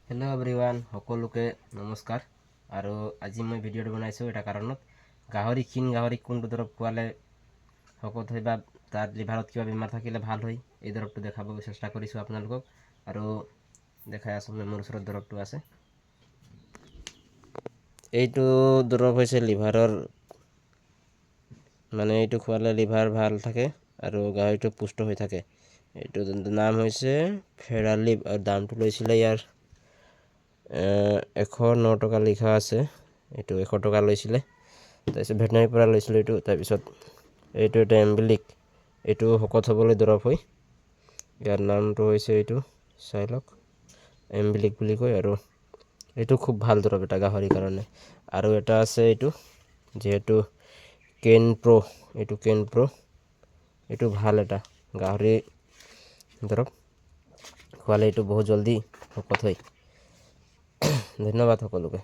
Hello' everyone, সকলোকে নমস্কাৰ। আৰু আজি মই ভিডিঅ'টো বনাইছোঁ এটা কাৰণত, ক্ষীণ গাহৰি কোনটো দৰৱ খোৱালে শকত হয় বা তাৰ লিভাৰত কিবা বেমাৰ থাকিলে ভাল হয়, এই দৰৱটো দেখাব চেষ্টা কৰিছোঁ আপোনালোকক। আৰু দেখাই আছোঁ, মোৰ ওচৰত দৰৱটো আছে। এইটো দৰৱ হৈছে লিভাৰৰ, মানে এইটো খোৱালে লিভাৰ ভাল থাকে আৰু গাহৰিটো পুষ্ট হৈ থাকে। এইটো নাম হৈছে ফেৰালিভ আৰু দামটো লৈছিলে ইয়াৰ 109 টকা লিখা আছে। এইটো 100 টকা লৈছিলে। তাৰপিছত ভেটেনাৰীৰ পৰা লৈছিলোঁ এইটো। তাৰপিছত এইটো এটা এম্বিলিক, এইটো শকত হ'বলৈ দৰৱ হয়। ইয়াৰ নামটো হৈছে এইটো চাই লওক, এম্বিলিক বুলি কয়। আৰু এইটো খুব ভাল দৰৱ এটা গাহৰিৰ কাৰণে। আৰু এটা আছে এইটো, যিহেতু কেন প্ৰ', এইটো কেন প্ৰ', এইটো ভাল এটা গাহৰি দৰৱ, খোৱালে এইটো বহুত জলদি শকত হয়। ধন্যবাদ সকলোকে।